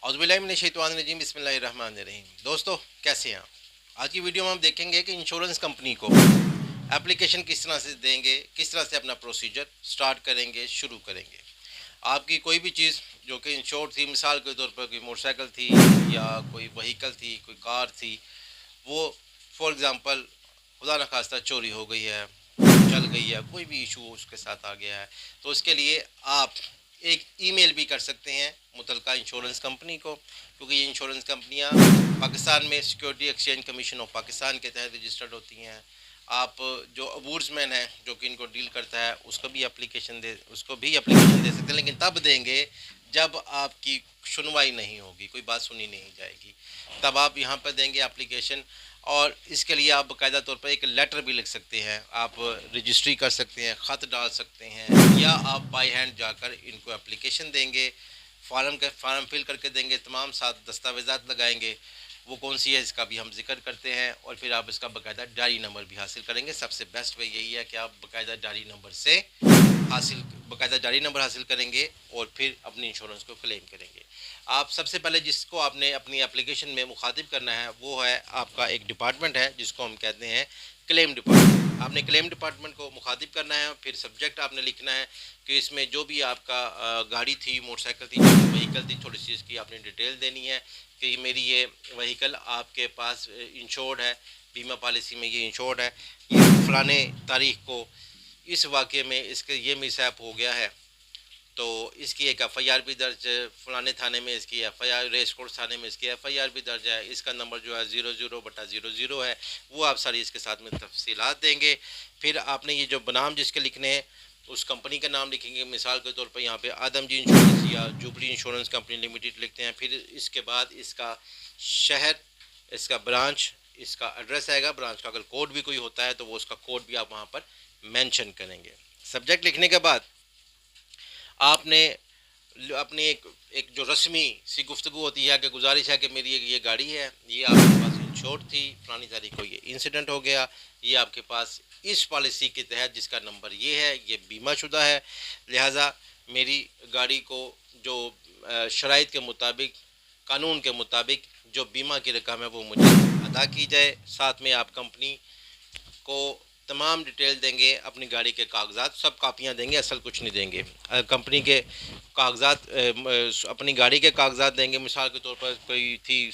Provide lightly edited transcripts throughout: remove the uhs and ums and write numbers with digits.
اعوذ باللہ من الشیطان الرجیم بسم اللہ الرحمن الرحیم۔ دوستو کیسے ہیں آپ؟ آج کی ویڈیو میں ہم دیکھیں گے کہ انشورنس کمپنی کو اپلیکیشن کس طرح سے دیں گے، کس طرح سے اپنا پروسیجر سٹارٹ کریں گے، شروع کریں گے۔ آپ کی کوئی بھی چیز جو کہ انشور تھی، مثال کے طور پر کوئی موٹر سائیکل تھی یا کوئی وہیکل تھی، کوئی کار تھی، وہ فار ایگزامپل خدا نخواستہ چوری ہو گئی ہے، چل گئی ہے، کوئی بھی ایشو اس کے ساتھ آ گیا ہے، تو اس کے لیے آپ ایک ای میل بھی کر سکتے ہیں متعلقہ انشورنس کمپنی کو، کیونکہ یہ انشورنس کمپنیاں پاکستان میں security exchange commission of Pakistan کے تحت رجسٹرڈ ہوتی ہیں۔ آپ جو ابورز مین ہے جو کہ ان کو ڈیل کرتا ہے اس کو بھی اپلیکیشن دے سکتے ہیں، لیکن تب دیں گے جب آپ کی سنوائی نہیں ہوگی، کوئی بات سنی نہیں جائے گی، تب آپ یہاں پہ دیں گے اپلیکیشن۔ اور اس کے لیے آپ باقاعدہ طور پر ایک لیٹر بھی لکھ سکتے ہیں، آپ رجسٹری کر سکتے ہیں، خط ڈال سکتے ہیں، یا آپ بائی ہینڈ جا کر ان کو اپلیکیشن دیں گے، فارم فل کر کے دیں گے، تمام ساتھ دستاویزات لگائیں گے، وہ کون سی ہے اس کا بھی ہم ذکر کرتے ہیں، اور پھر آپ اس کا باقاعدہ ڈائری نمبر بھی حاصل کریں گے۔ سب سے بیسٹ وے یہی ہے کہ آپ باقاعدہ ڈائری نمبر حاصل کریں گے اور پھر اپنی انشورنس کو کلیم کریں گے۔ آپ سب سے پہلے جس کو آپ نے اپنی اپلیکیشن میں مخاطب کرنا ہے وہ ہے آپ کا ایک ڈپارٹمنٹ ہے جس کو ہم کہتے ہیں کلیم ڈپارٹمنٹ۔ آپ نے کلیم ڈپارٹمنٹ کو مخاطب کرنا ہے، پھر سبجیکٹ آپ نے لکھنا ہے کہ اس میں جو بھی آپ کا گاڑی تھی، موٹر سائیکل تھی، وہیکل تھی، تھوڑی سی اس کی آپ نے ڈیٹیل دینی ہے کہ میری یہ وہیکل آپ کے پاس انشورڈ ہے، بیمہ پالیسی میں یہ انشورڈ ہے، یہ فلانے تاریخ کو اس واقعے میں اس کے یہ مس ہیپ ہو گیا ہے، تو اس کی ایک ایف آئی آر بھی درج ہے، فلانے تھانے میں اس کی F I R, race course تھانے میں اس کی ایف آئی آر بھی درج ہے، اس کا نمبر جو ہے 00/00 ہے، وہ آپ ساری اس کے ساتھ میں تفصیلات دیں گے۔ پھر آپ نے یہ جو بنام جس کے لکھنے ہیں اس کمپنی کا نام لکھیں گے، مثال کے طور پر یہاں پہ آدم جی انشورنس یا جوبلی انشورنس کمپنی لمیٹڈ لکھتے ہیں۔ پھر اس کے بعد اس کا شہر، اس کا برانچ، اس کا ایڈریس آئے گا، برانچ کا اگر کوڈ بھی کوئی ہوتا ہے تو وہ اس کا کوڈ بھی آپ وہاں پر مینشن کریں گے۔ سبجیکٹ لکھنے کے بعد آپ نے اپنی ایک جو رسمی سی گفتگو ہوتی ہے کہ گزارش ہے کہ میری یہ گاڑی ہے، یہ آپ کے پاس انشور تھی، فلانی تاریخ کو یہ انسیڈنٹ ہو گیا، یہ آپ کے پاس اس پالیسی کے تحت جس کا نمبر یہ ہے، یہ بیمہ شدہ ہے، لہٰذا میری گاڑی کو جو شرائط کے مطابق، قانون کے مطابق جو بیمہ کی رقم ہے وہ مجھے ادا کی جائے۔ ساتھ میں آپ کمپنی کو تمام ڈیٹیل دیں گے، اپنی گاڑی کے کاغذات سب کاپیاں دیں گے، اصل کچھ نہیں دیں گے، کمپنی کے کاغذات، اپنی گاڑی کے کاغذات دیں گے، مثال کے طور پر کوئی تھی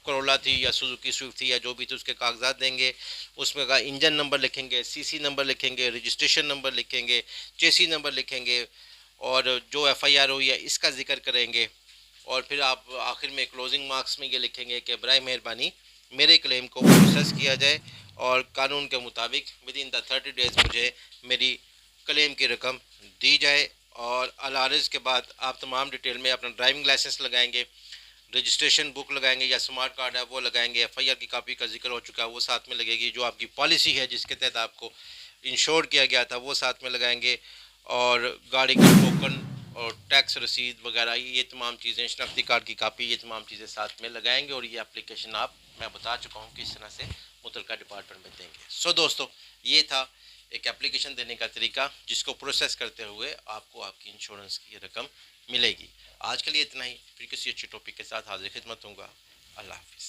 کرولا تھی یا سوزوکی سوئفٹ تھی یا جو بھی تھی اس کے کاغذات دیں گے، اس میں کا انجن نمبر لکھیں گے، سی سی نمبر لکھیں گے، رجسٹریشن نمبر لکھیں گے، چیسی نمبر لکھیں گے، اور جو ایف آئی آر ہوئی ہے اس کا ذکر کریں گے، اور پھر آپ آخر میں کلوزنگ مارکس میں یہ لکھیں گے کہ برائے مہربانی میرے کلیم کو پروسیس کیا جائے اور قانون کے مطابق ودن دا 30 days مجھے میری کلیم کی رقم دی جائے۔ اور العارض کے بعد آپ تمام ڈیٹیل میں اپنا ڈرائیونگ لائسنس لگائیں گے، رجسٹریشن بک لگائیں گے یا اسمارٹ کارڈ ہے وہ لگائیں گے، ایف آئی آر کی کاپی کا ذکر ہو چکا ہے وہ ساتھ میں لگے گی، جو آپ کی پالیسی ہے جس کے تحت آپ کو انشور کیا گیا تھا وہ ساتھ میں لگائیں گے، اور گاڑی کا ٹوکن اور ٹیکس رسید وغیرہ یہ تمام چیزیں، شناختی کارڈ کی کاپی، یہ تمام چیزیں ساتھ میں لگائیں گے، اور یہ اپلیکیشن میں بتا چکا ہوں کہ اس طرح سے متعلقہ ڈپارٹمنٹ میں دیں گے۔ سو دوستو یہ تھا ایک اپلیکیشن دینے کا طریقہ جس کو پروسیس کرتے ہوئے آپ کو آپ کی انشورنس کی رقم ملے گی۔ آج کے لیے اتنا ہی، پھر کسی اچھے ٹاپک کے ساتھ حاضر خدمت ہوں گا۔ اللہ حافظ۔